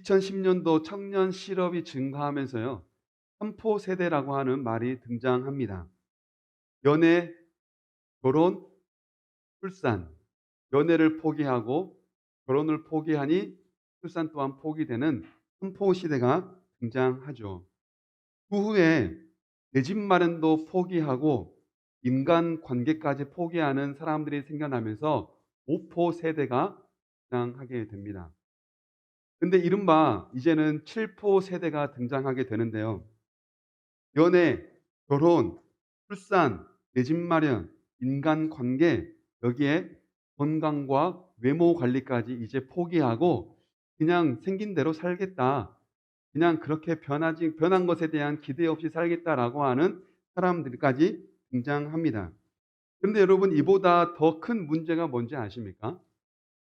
2010년도 청년 실업이 증가하면서요. 삼포 세대라고 하는 말이 등장합니다. 연애, 결혼, 출산. 연애를 포기하고 결혼을 포기하니 출산 또한 포기되는 삼포 시대가 등장하죠. 그 후에 내 집 마련도 포기하고 인간 관계까지 포기하는 사람들이 생겨나면서 오포 세대가 등장하게 됩니다. 근데 이른바 이제는 칠포 세대가 등장하게 되는데요. 연애, 결혼, 출산, 내 집 마련, 인간관계, 여기에 건강과 외모 관리까지 이제 포기하고 그냥 생긴 대로 살겠다. 그냥 그렇게 변한 것에 대한 기대 없이 살겠다라고 하는 사람들까지 등장합니다. 그런데 여러분, 이보다 더 큰 문제가 뭔지 아십니까?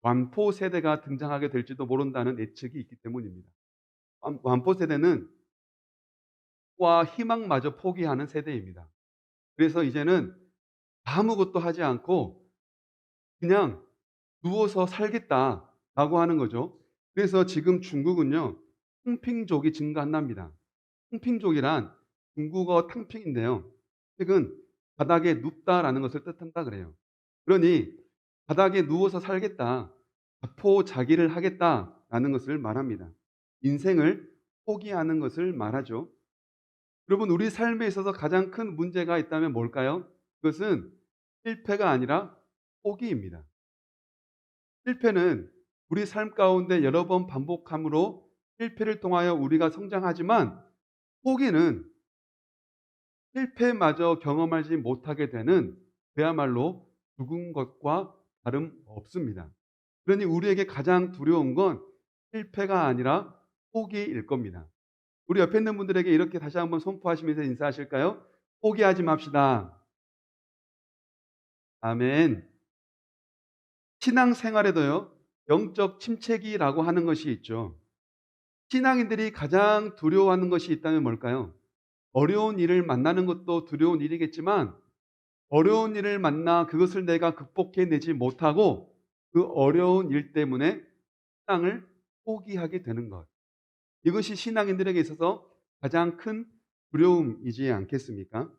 완포 세대가 등장하게 될지도 모른다는 예측이 있기 때문입니다. 완포 세대는 와 희망마저 포기하는 세대입니다. 그래서 이제는 아무것도 하지 않고 그냥 누워서 살겠다라고 하는 거죠. 그래서 지금 중국은요, 탕핑족이 증가한답니다. 탕핑족이란 중국어 탕핑인데요. 책은 바닥에 눕다라는 것을 뜻한다 그래요. 그러니 바닥에 누워서 살겠다, 자포자기를 하겠다라는 것을 말합니다. 인생을 포기하는 것을 말하죠. 여러분, 우리 삶에 있어서 가장 큰 문제가 있다면 뭘까요? 그것은 실패가 아니라 포기입니다. 실패는 우리 삶 가운데 여러 번 반복함으로 실패를 통하여 우리가 성장하지만, 포기는 실패마저 경험하지 못하게 되는 그야말로 죽은 것과 다름없습니다. 그러니 우리에게 가장 두려운 건 실패가 아니라 포기일 겁니다. 우리 옆에 있는 분들에게 이렇게 다시 한번 선포하시면서 인사하실까요? 포기하지 맙시다. 아멘. 신앙생활에도요, 영적 침체기라고 하는 것이 있죠. 신앙인들이 가장 두려워하는 것이 있다면 뭘까요? 어려운 일을 만나는 것도 두려운 일이겠지만, 어려운 일을 만나 그것을 내가 극복해내지 못하고 그 어려운 일 때문에 신앙을 포기하게 되는 것. 이것이 신앙인들에게 있어서 가장 큰 두려움이지 않겠습니까?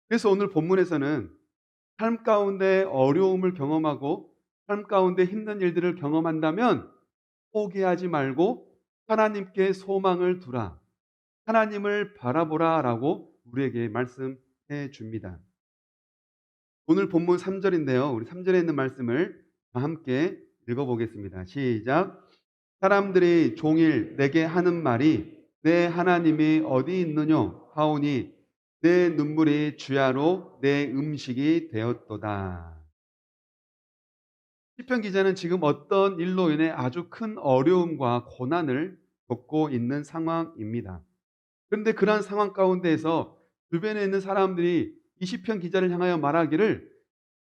그래서 오늘 본문에서는 삶 가운데 어려움을 경험하고 삶 가운데 힘든 일들을 경험한다면 포기하지 말고 하나님께 소망을 두라. 하나님을 바라보라라고 우리에게 말씀해 줍니다. 오늘 본문 3절인데요. 우리 3절에 있는 말씀을 다 함께 읽어보겠습니다. 시작. 사람들이 종일 내게 하는 말이 내 하나님이 어디 있느냐 하오니 내 눈물이 주야로 내 음식이 되었도다. 시편 기자는 지금 어떤 일로 인해 아주 큰 어려움과 고난을 겪고 있는 상황입니다. 그런데 그러한 상황 가운데에서 주변에 있는 사람들이 이 시편 기자를 향하여 말하기를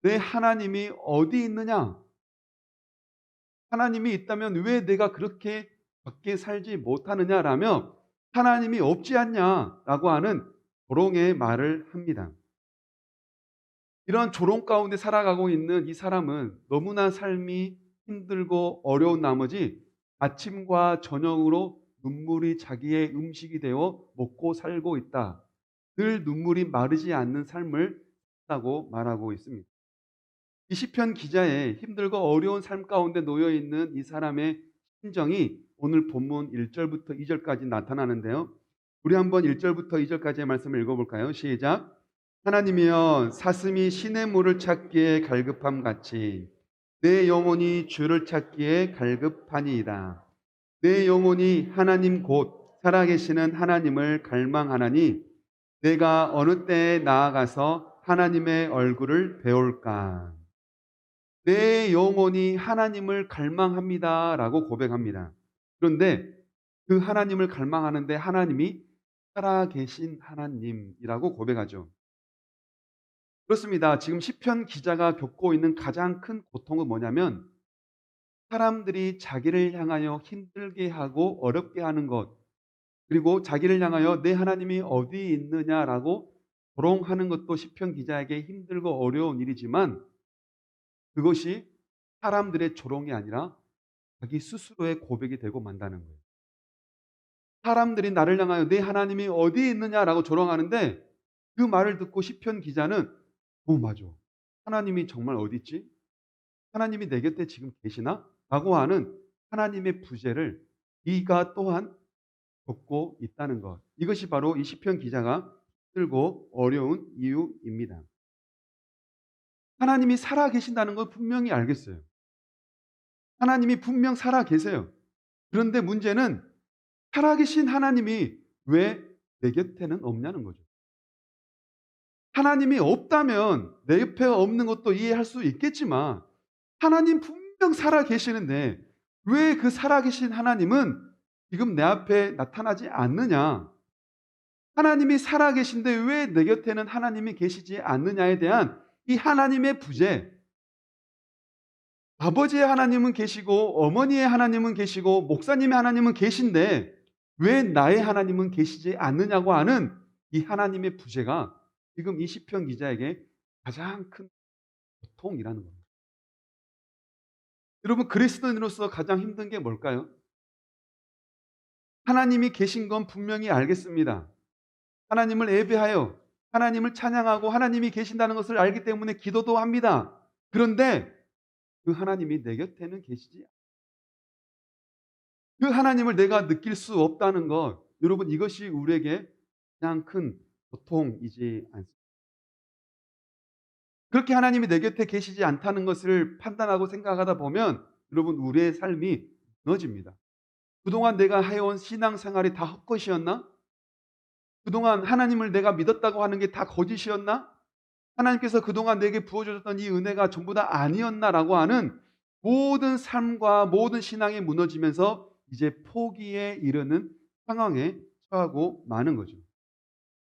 내 하나님이 어디 있느냐? 하나님이 있다면 왜 내가 그렇게 밖에 살지 못하느냐라며 하나님이 없지 않냐라고 하는 조롱의 말을 합니다. 이런 조롱 가운데 살아가고 있는 이 사람은 너무나 삶이 힘들고 어려운 나머지 아침과 저녁으로 눈물이 자기의 음식이 되어 먹고 살고 있다. 늘 눈물이 마르지 않는 삶을 산다고 말하고 있습니다. 이 시편 기자의 힘들고 어려운 삶 가운데 놓여 있는 이 사람의 심정이 오늘 본문 1절부터 2절까지 나타나는데요. 우리 한번 1절부터 2절까지의 말씀을 읽어볼까요? 시작. 하나님이여, 사슴이 시냇물을 찾기에 갈급함 같이 내 영혼이 주를 찾기에 갈급하니이다. 내 영혼이 하나님 곧 살아계시는 하나님을 갈망하나니 내가 어느 때에 나아가서 하나님의 얼굴을 배울까? 내 영혼이 하나님을 갈망합니다라고 고백합니다. 그런데 그 하나님을 갈망하는데 하나님이 살아계신 하나님이라고 고백하죠. 그렇습니다. 지금 시편 기자가 겪고 있는 가장 큰 고통은 뭐냐면 사람들이 자기를 향하여 힘들게 하고 어렵게 하는 것, 그리고 자기를 향하여 내 하나님이 어디 있느냐라고 조롱하는 것도 시편 기자에게 힘들고 어려운 일이지만, 그것이 사람들의 조롱이 아니라 자기 스스로의 고백이 되고 만다는 거예요. 사람들이 나를 향하여 내 하나님이 어디에 있느냐라고 조롱하는데 그 말을 듣고 시편 기자는 맞아. 하나님이 정말 어디 있지? 하나님이 내 곁에 지금 계시나? 라고 하는 하나님의 부재를 이가 또한 겪고 있다는 것. 이것이 바로 이 시편 기자가 힘들고 어려운 이유입니다. 하나님이 살아 계신다는 건 분명히 알겠어요. 하나님이 분명 살아 계세요. 그런데 문제는 살아계신 하나님이 왜 내 곁에는 없냐는 거죠. 하나님이 없다면 내 옆에 없는 것도 이해할 수 있겠지만 하나님 분명 살아 계시는데 왜 그 살아계신 하나님은 지금 내 앞에 나타나지 않느냐? 하나님이 살아 계신데 왜 내 곁에는 하나님이 계시지 않느냐에 대한 이 하나님의 부재, 아버지의 하나님은 계시고 어머니의 하나님은 계시고 목사님의 하나님은 계신데 왜 나의 하나님은 계시지 않느냐고 하는 이 하나님의 부재가 지금 이 시편 기자에게 가장 큰 고통이라는 겁니다. 여러분, 그리스도인으로서 가장 힘든 게 뭘까요? 하나님이 계신 건 분명히 알겠습니다. 하나님을 예배하여 하나님을 찬양하고 하나님이 계신다는 것을 알기 때문에 기도도 합니다. 그런데 그 하나님이 내 곁에는 계시지, 그 하나님을 내가 느낄 수 없다는 것, 여러분, 이것이 우리에게 가장 큰 고통이지 않습니까? 그렇게 하나님이 내 곁에 계시지 않다는 것을 판단하고 생각하다 보면 여러분, 우리의 삶이 무너집니다. 그동안 내가 해온 신앙생활이 다 헛것이었나? 그동안 하나님을 내가 믿었다고 하는 게 다 거짓이었나? 하나님께서 그동안 내게 부어주셨던 이 은혜가 전부 다 아니었나라고 하는 모든 삶과 모든 신앙이 무너지면서 이제 포기에 이르는 상황에 처하고 마는 거죠.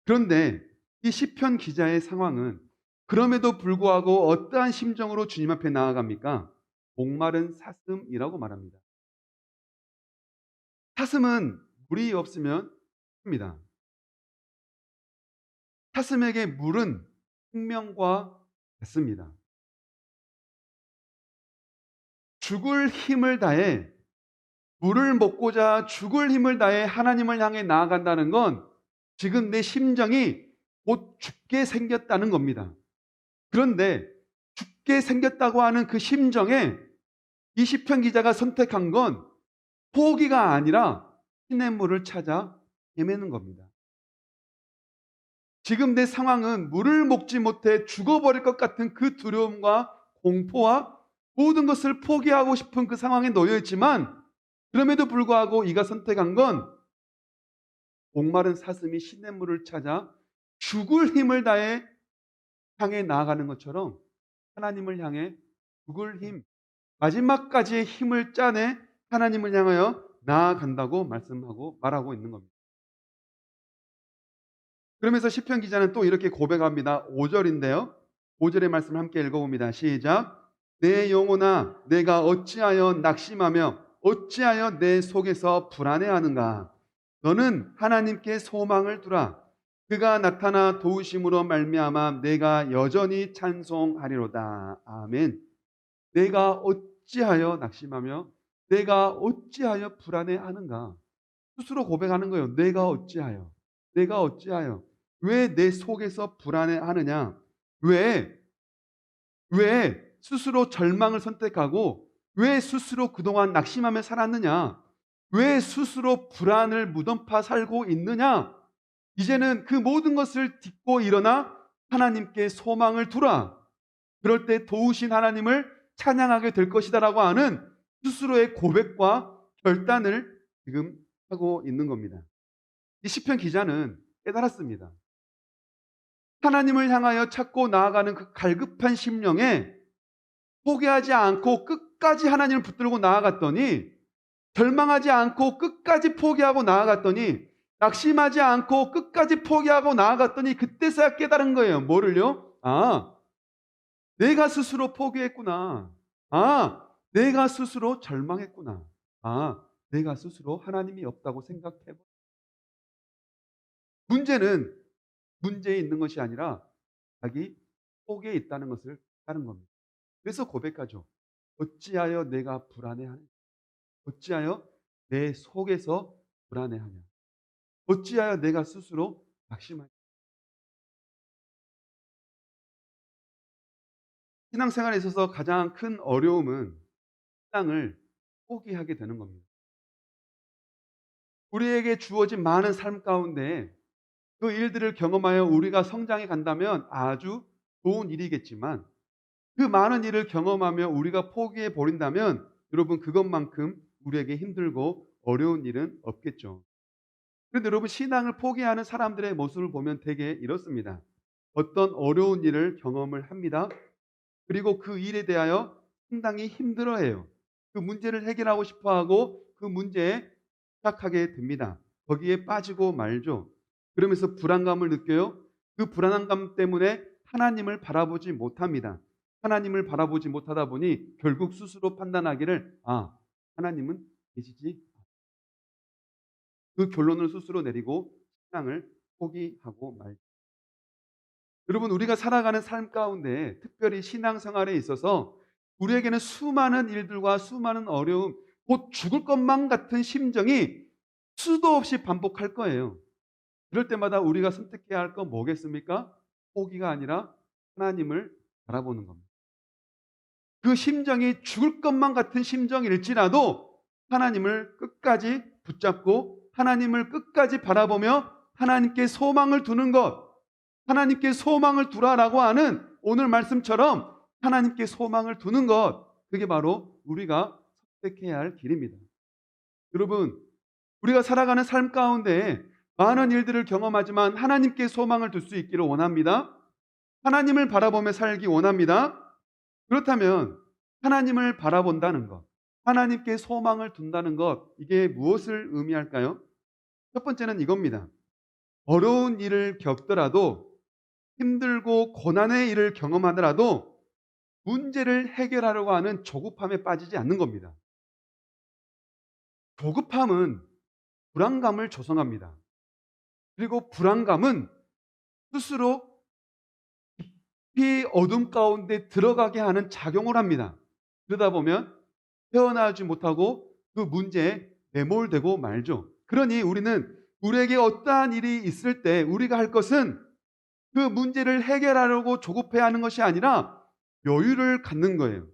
그런데 이 시편 기자의 상황은 그럼에도 불구하고 어떠한 심정으로 주님 앞에 나아갑니까? 목마른 사슴이라고 말합니다. 사슴은 물이 없으면 습니다. 사슴에게 물은 생명과 같습니다. 죽을 힘을 다해 물을 먹고자 죽을 힘을 다해 하나님을 향해 나아간다는 건 지금 내 심정이 곧 죽게 생겼다는 겁니다. 그런데 죽게 생겼다고 하는 그 심정에 이 시편 기자가 선택한 건 포기가 아니라 시냇물을 찾아 헤매는 겁니다. 지금 내 상황은 물을 먹지 못해 죽어버릴 것 같은 그 두려움과 공포와 모든 것을 포기하고 싶은 그 상황에 놓여 있지만 그럼에도 불구하고 이가 선택한 건 목마른 사슴이 시냇물을 찾아 죽을 힘을 다해 향해 나아가는 것처럼 하나님을 향해 죽을 힘, 마지막까지의 힘을 짜내 하나님을 향하여 나아간다고 말하고 있는 겁니다. 그러면서 시편 기자는 또 이렇게 고백합니다. 5절인데요. 5절의 말씀을 함께 읽어봅니다. 시작. 내 영혼아, 내가 어찌하여 낙심하며 어찌하여 내 속에서 불안해하는가? 너는 하나님께 소망을 두라. 그가 나타나 도우심으로 말미암아 내가 여전히 찬송하리로다. 아멘. 내가 어찌하여 낙심하며 내가 어찌하여 불안해하는가? 스스로 고백하는 거예요. 내가 어찌하여 왜 내 속에서 불안해하느냐? 왜 스스로 절망을 선택하고 왜 스스로 그동안 낙심하며 살았느냐? 왜 스스로 불안을 무덤파 살고 있느냐? 이제는 그 모든 것을 딛고 일어나 하나님께 소망을 두라. 그럴 때 도우신 하나님을 찬양하게 될 것이다라고 하는 스스로의 고백과 결단을 지금 하고 있는 겁니다. 이 시편 기자는 깨달았습니다. 하나님을 향하여 찾고 나아가는 그 갈급한 심령에 포기하지 않고 끝까지 하나님을 붙들고 나아갔더니, 절망하지 않고 끝까지 포기하고 나아갔더니, 낙심하지 않고 끝까지 포기하고 나아갔더니 그때서야 깨달은 거예요. 뭐를요? 내가 스스로 포기했구나. 내가 스스로 절망했구나. 내가 스스로 하나님이 없다고 생각해보. 문제는 문제에 있는 것이 아니라 자기 속에 있다는 것을 깨달은 겁니다. 그래서 고백하죠. 어찌하여 내가 불안해하냐? 어찌하여 내 속에서 불안해하냐? 어찌하여 내가 스스로 낙심하냐. 신앙생활에 있어서 가장 큰 어려움은 신앙을 포기하게 되는 겁니다. 우리에게 주어진 많은 삶 가운데 그 일들을 경험하여 우리가 성장해 간다면 아주 좋은 일이겠지만, 그 많은 일을 경험하며 우리가 포기해 버린다면 여러분, 그것만큼 우리에게 힘들고 어려운 일은 없겠죠. 그런데 여러분, 신앙을 포기하는 사람들의 모습을 보면 되게 이렇습니다. 어떤 어려운 일을 경험을 합니다. 그리고 그 일에 대하여 상당히 힘들어해요. 그 문제를 해결하고 싶어하고 그 문제에 착하게 됩니다. 거기에 빠지고 말죠. 그러면서 불안감을 느껴요. 그 불안감 때문에 하나님을 바라보지 못합니다. 하나님을 바라보지 못하다 보니 결국 스스로 판단하기를, 하나님은 계시지, 그 결론을 스스로 내리고 신앙을 포기하고 말죠. 여러분, 우리가 살아가는 삶 가운데 특별히 신앙생활에 있어서 우리에게는 수많은 일들과 수많은 어려움, 곧 죽을 것만 같은 심정이 수도 없이 반복할 거예요. 그럴 때마다 우리가 선택해야 할 건 뭐겠습니까? 포기가 아니라 하나님을 바라보는 겁니다. 그 심정이 죽을 것만 같은 심정일지라도 하나님을 끝까지 붙잡고 하나님을 끝까지 바라보며 하나님께 소망을 두는 것, 하나님께 소망을 두라라고 하는 오늘 말씀처럼 하나님께 소망을 두는 것, 그게 바로 우리가 선택해야 할 길입니다. 여러분, 우리가 살아가는 삶 가운데 많은 일들을 경험하지만 하나님께 소망을 둘 수 있기를 원합니다. 하나님을 바라보며 살기 원합니다. 그렇다면 하나님을 바라본다는 것, 하나님께 소망을 둔다는 것, 이게 무엇을 의미할까요? 첫 번째는 이겁니다. 어려운 일을 겪더라도, 힘들고 고난의 일을 경험하더라도 문제를 해결하려고 하는 조급함에 빠지지 않는 겁니다. 조급함은 불안감을 조성합니다. 그리고 불안감은 스스로 깊이 어둠 가운데 들어가게 하는 작용을 합니다. 그러다 보면 헤어나오지 못하고 그 문제에 매몰되고 말죠. 그러니 우리는 우리에게 어떠한 일이 있을 때 우리가 할 것은 그 문제를 해결하려고 조급해 하는 것이 아니라 여유를 갖는 거예요.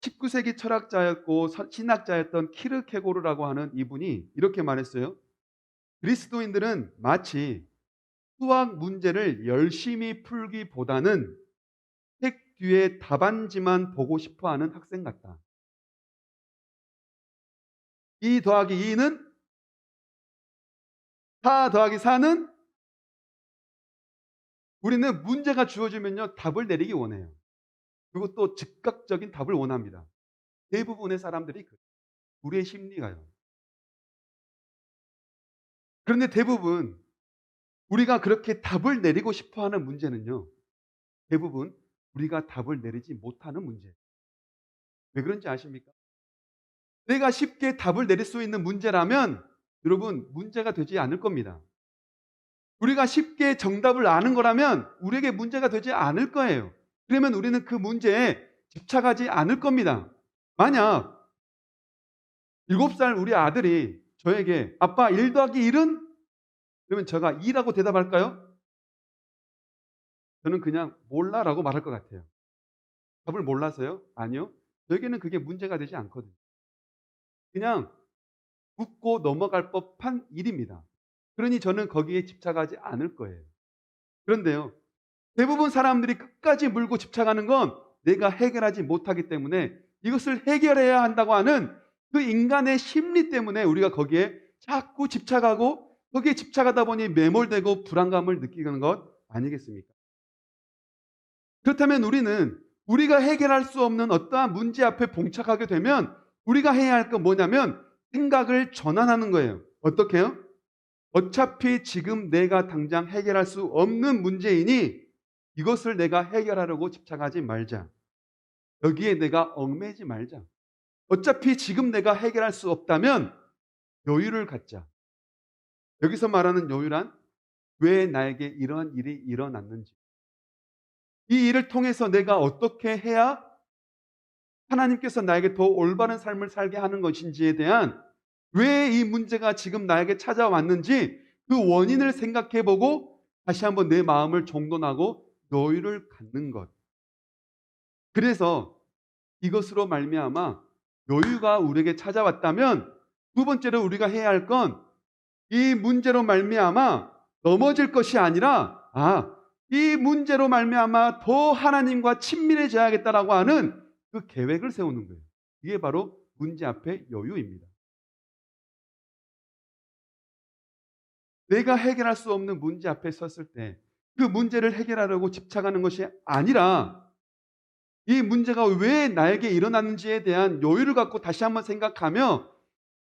19세기 철학자였고 신학자였던 키르케고르라고 하는 이분이 이렇게 말했어요. 그리스도인들은 마치 수학 문제를 열심히 풀기보다는 책 뒤에 답안지만 보고 싶어 하는 학생 같다. 2 더하기 2는 4 더하기 4는, 우리는 문제가 주어지면요, 답을 내리기 원해요. 그리고 또 즉각적인 답을 원합니다. 대부분의 사람들이 우리의 심리가요. 그런데 대부분 우리가 그렇게 답을 내리고 싶어 하는 문제는요, 대부분 우리가 답을 내리지 못하는 문제예요. 왜 그런지 아십니까? 내가 쉽게 답을 내릴 수 있는 문제라면 여러분, 문제가 되지 않을 겁니다. 우리가 쉽게 정답을 아는 거라면 우리에게 문제가 되지 않을 거예요. 그러면 우리는 그 문제에 집착하지 않을 겁니다. 만약 7살 우리 아들이 저에게 아빠 1 더하기 1은? 그러면 제가 2라고 대답할까요? 저는 그냥 몰라라고 말할 것 같아요. 답을 몰라서요? 아니요. 저에게는 그게 문제가 되지 않거든요. 그냥 묻고 넘어갈 법한 일입니다. 그러니 저는 거기에 집착하지 않을 거예요. 그런데요, 대부분 사람들이 끝까지 물고 집착하는 건 내가 해결하지 못하기 때문에 이것을 해결해야 한다고 하는 그 인간의 심리 때문에 우리가 거기에 자꾸 집착하고 거기에 집착하다 보니 매몰되고 불안감을 느끼는 것 아니겠습니까? 그렇다면 우리는 우리가 해결할 수 없는 어떠한 문제 앞에 봉착하게 되면 우리가 해야 할 건 뭐냐면 생각을 전환하는 거예요. 어떻게 해요? 어차피 지금 내가 당장 해결할 수 없는 문제이니 이것을 내가 해결하려고 집착하지 말자. 여기에 내가 얽매이지 말자. 어차피 지금 내가 해결할 수 없다면 여유를 갖자. 여기서 말하는 여유란 왜 나에게 이러한 일이 일어났는지, 이 일을 통해서 내가 어떻게 해야 하나님께서 나에게 더 올바른 삶을 살게 하는 것인지에 대한 왜 이 문제가 지금 나에게 찾아왔는지 그 원인을 생각해 보고 다시 한번 내 마음을 정돈하고 여유를 갖는 것. 그래서 이것으로 말미암아 여유가 우리에게 찾아왔다면 두 번째로 우리가 해야 할 건 이 문제로 말미암아 넘어질 것이 아니라 이 문제로 말미암아 더 하나님과 친밀해져야겠다라고 하는 그 계획을 세우는 거예요. 이게 바로 문제 앞에 여유입니다. 내가 해결할 수 없는 문제 앞에 섰을 때 그 문제를 해결하려고 집착하는 것이 아니라 이 문제가 왜 나에게 일어났는지에 대한 여유를 갖고 다시 한번 생각하며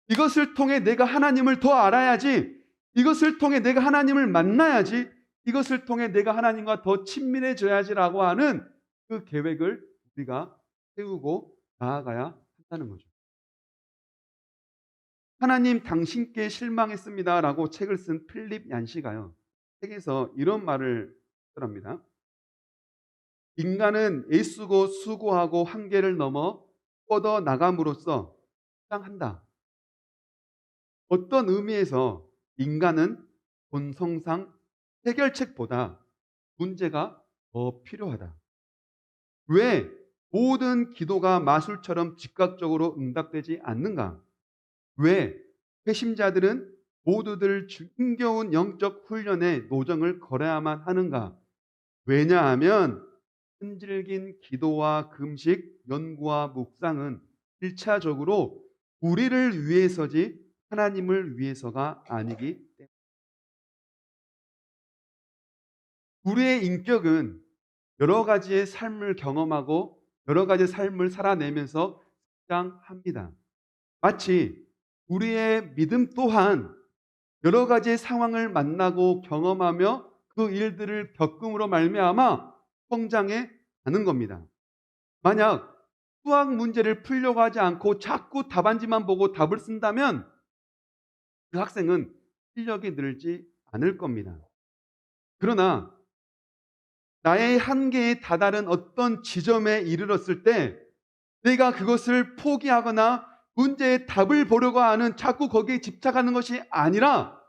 이것을 통해 내가 하나님을 더 알아야지, 이것을 통해 내가 하나님을 만나야지, 이것을 통해 내가 하나님과 더 친밀해져야지라고 하는 그 계획을 우리가 세우고 나아가야 한다는 거죠. 하나님 당신께 실망했습니다라고 책을 쓴 필립 얀시가요. 책에서 이런 말을 하더랍니다. 인간은 애쓰고 수고하고 한계를 넘어 뻗어 나감으로써 성장한다. 어떤 의미에서 인간은 본성상 해결책보다 문제가 더 필요하다. 왜 모든 기도가 마술처럼 즉각적으로 응답되지 않는가? 왜 회심자들은 모두들 힘겨운 영적 훈련의 노정을 걸어야만 하는가? 왜냐하면 끈질긴 기도와 금식, 연구와 묵상은 1차적으로 우리를 위해서지 하나님을 위해서가 아니기 때문에 우리의 인격은 여러 가지의 삶을 경험하고 여러 가지의 삶을 살아내면서 성장합니다. 마치 우리의 믿음 또한 여러 가지의 상황을 만나고 경험하며 그 일들을 겪음으로 말미암아 성장해 가는 겁니다. 만약 수학 문제를 풀려고 하지 않고 자꾸 답안지만 보고 답을 쓴다면 그 학생은 실력이 늘지 않을 겁니다. 그러나 나의 한계에 다다른 어떤 지점에 이르렀을 때 내가 그것을 포기하거나 문제의 답을 보려고 하는 자꾸 거기에 집착하는 것이 아니라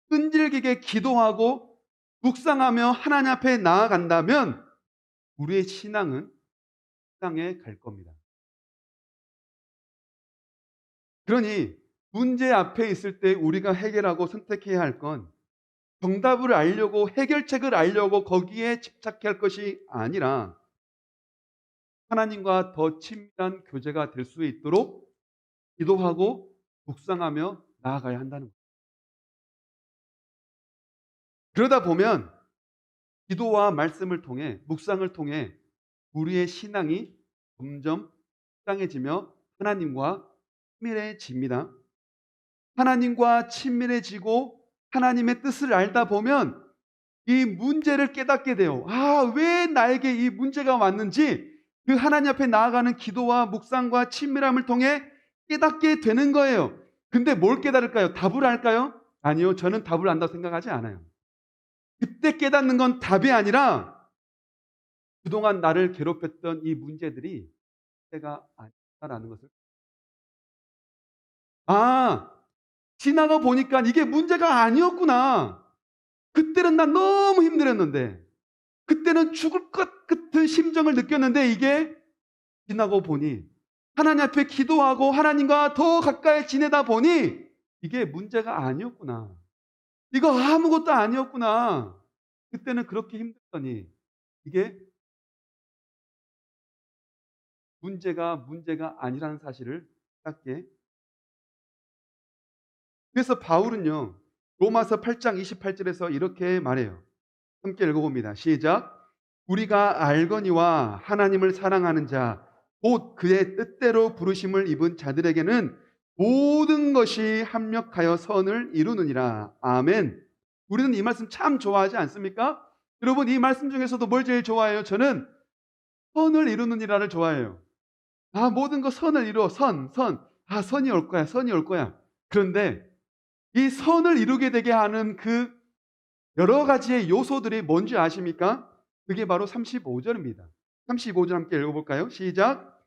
끈질기게 기도하고 묵상하며 하나님 앞에 나아간다면 우리의 신앙은 땅에 갈 겁니다. 그러니 문제 앞에 있을 때 우리가 해결하고 선택해야 할 건 정답을 알려고 해결책을 알려고 거기에 집착해야 할 것이 아니라 하나님과 더 친밀한 교제가 될 수 있도록 기도하고 묵상하며 나아가야 한다는 거예요. 그러다 보면 기도와 말씀을 통해 묵상을 통해 우리의 신앙이 점점 강해지며 하나님과 친밀해집니다. 하나님과 친밀해지고 하나님의 뜻을 알다 보면 이 문제를 깨닫게 돼요. 왜 나에게 이 문제가 왔는지 그 하나님 앞에 나아가는 기도와 묵상과 친밀함을 통해 깨닫게 되는 거예요. 근데 뭘 깨달을까요? 답을 알까요? 아니요. 저는 답을 안다고 생각하지 않아요. 그때 깨닫는 건 답이 아니라 그동안 나를 괴롭혔던 이 문제들이 때가 아니다라는 것을 아, 지나가 보니까 이게 문제가 아니었구나. 그때는 난 너무 힘들었는데 그때는 죽을 것 같은 심정을 느꼈는데 이게 지나고 보니 하나님 앞에 기도하고 하나님과 더 가까이 지내다 보니 이게 문제가 아니었구나. 이거 아무것도 아니었구나. 그때는 그렇게 힘들더니 이게 문제가 아니라는 사실을 깨닫게. 그래서 바울은요. 로마서 8장 28절에서 이렇게 말해요. 함께 읽어봅니다. 시작. 우리가 알거니와 하나님을 사랑하는 자, 곧 그의 뜻대로 부르심을 입은 자들에게는 모든 것이 합력하여 선을 이루느니라. 아멘. 우리는 이 말씀 참 좋아하지 않습니까? 여러분, 이 말씀 중에서도 뭘 제일 좋아해요? 저는 선을 이루느니라를 좋아해요. 모든 것 선을 이루어. 선. 선이 올 거야. 선이 올 거야. 그런데 이 선을 이루게 되게 하는 그 여러 가지의 요소들이 뭔지 아십니까? 그게 바로 35절입니다. 35절 함께 읽어볼까요? 시작.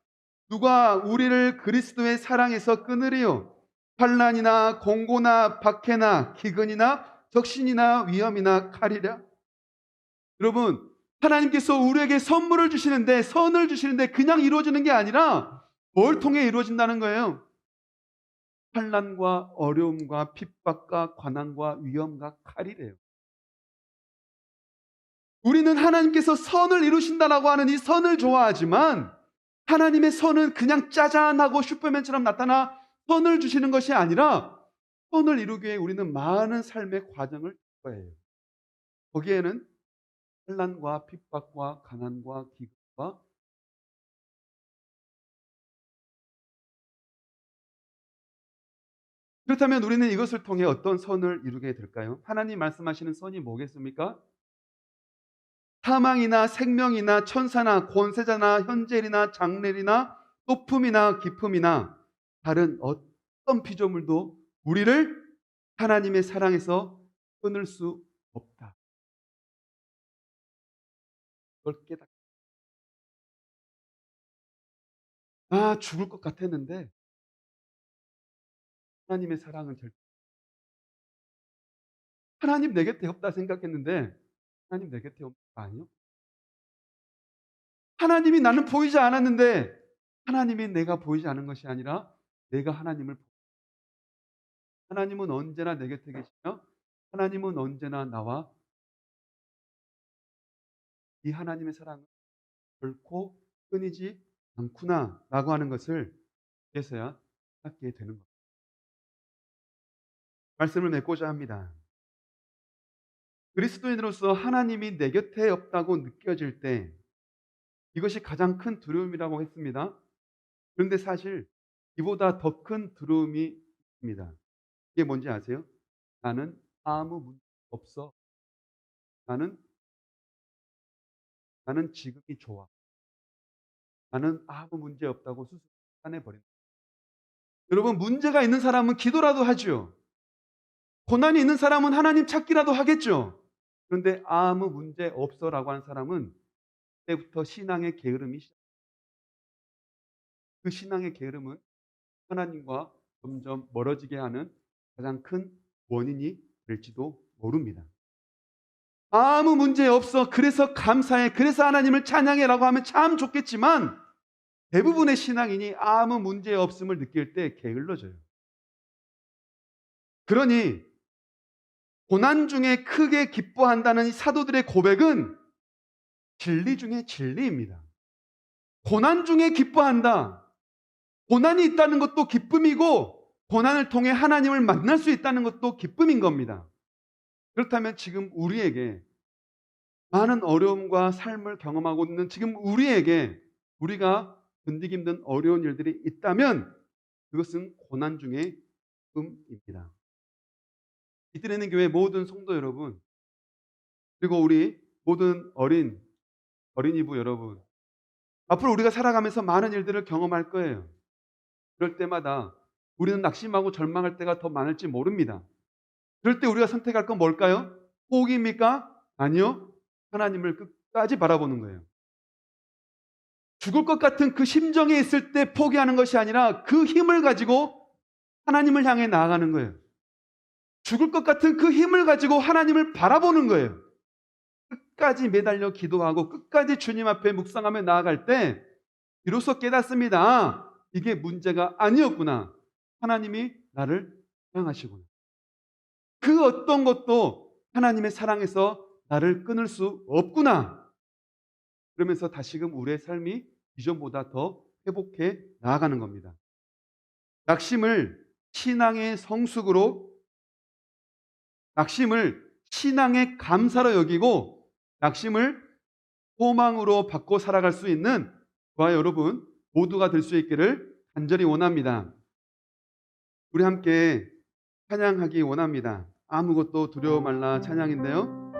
누가 우리를 그리스도의 사랑에서 끊으리요? 환난이나 공고나 박해나 기근이나 적신이나 위험이나 칼이랴. 여러분, 하나님께서 우리에게 선물을 주시는데, 선을 주시는데 그냥 이루어지는 게 아니라 뭘 통해 이루어진다는 거예요? 환난과 어려움과 핍박과 관한과 위험과 칼이래요. 우리는 하나님께서 선을 이루신다라고 하는 이 선을 좋아하지만, 하나님의 선은 그냥 짜잔하고 슈퍼맨처럼 나타나 선을 주시는 것이 아니라, 선을 이루기 위해 우리는 많은 삶의 과정을 겪어야 해요. 거기에는 환난과 핍박과 가난과 기근과, 그렇다면 우리는 이것을 통해 어떤 선을 이루게 될까요? 하나님 말씀하시는 선이 뭐겠습니까? 사망이나 생명이나 천사나 권세자나 현재일이나 장래일이나 소품이나 기품이나 다른 어떤 피조물도 우리를 하나님의 사랑에서 끊을 수 없다. 그걸 깨닫. 죽을 것 같았는데 하나님의 사랑은 절대. 하나님 내 곁에 없다 생각했는데 하나님 내 곁에 없는 거 아니요? 하나님이 나는 보이지 않았는데 하나님이 내가 보이지 않은 것이 아니라 내가 하나님을. 하나님은 언제나 내 곁에 계시며 하나님은 언제나 나와 이 하나님의 사랑은 결코 끊이지 않구나라고 하는 것을 그제서야 깨닫게 되는 것. 말씀을 맺고자 합니다. 그리스도인으로서 하나님이 내 곁에 없다고 느껴질 때 이것이 가장 큰 두려움이라고 했습니다. 그런데 사실 이보다 더 큰 두려움이 있습니다. 이게 뭔지 아세요? 나는 아무 문제 없어. 나는 지금이 좋아. 나는 아무 문제 없다고 스스로 판단해버린다. 여러분, 문제가 있는 사람은 기도라도 하죠. 고난이 있는 사람은 하나님 찾기라도 하겠죠. 그런데 아무 문제 없어라고 하는 사람은 그때부터 신앙의 게으름이 시작. 그 신앙의 게으름은 하나님과 점점 멀어지게 하는 가장 큰 원인이 될지도 모릅니다. 아무 문제 없어. 그래서 감사해. 그래서 하나님을 찬양해라고 하면 참 좋겠지만 대부분의 신앙인이 아무 문제 없음을 느낄 때 게을러져요. 그러니 고난 중에 크게 기뻐한다는 이 사도들의 고백은 진리 중에 진리입니다. 고난 중에 기뻐한다. 고난이 있다는 것도 기쁨이고 고난을 통해 하나님을 만날 수 있다는 것도 기쁨인 겁니다. 그렇다면 지금 우리에게 많은 어려움과 삶을 경험하고 있는 지금 우리에게 우리가 견디기 힘든 어려운 일들이 있다면 그것은 고난 중에 기쁨입니다. 이들에는 교회 모든 성도 여러분, 그리고 우리 모든 어린이부 여러분, 앞으로 우리가 살아가면서 많은 일들을 경험할 거예요. 그럴 때마다 우리는 낙심하고 절망할 때가 더 많을지 모릅니다. 그럴 때 우리가 선택할 건 뭘까요? 포기입니까? 아니요. 하나님을 끝까지 바라보는 거예요. 죽을 것 같은 그 심정에 있을 때 포기하는 것이 아니라 그 힘을 가지고 하나님을 향해 나아가는 거예요. 죽을 것 같은 그 힘을 가지고 하나님을 바라보는 거예요. 끝까지 매달려 기도하고 끝까지 주님 앞에 묵상하며 나아갈 때 비로소 깨닫습니다. 이게 문제가 아니었구나. 하나님이 나를 사랑하시구나. 그 어떤 것도 하나님의 사랑에서 나를 끊을 수 없구나. 그러면서 다시금 우리의 삶이 이전보다 더 회복해 나아가는 겁니다. 낙심을 신앙의 성숙으로, 낙심을 신앙의 감사로 여기고 낙심을 소망으로 바꿔 살아갈 수 있는 저와 여러분 모두가 될 수 있기를 간절히 원합니다. 우리 함께 찬양하기 원합니다. 아무것도 두려워 말라 찬양인데요.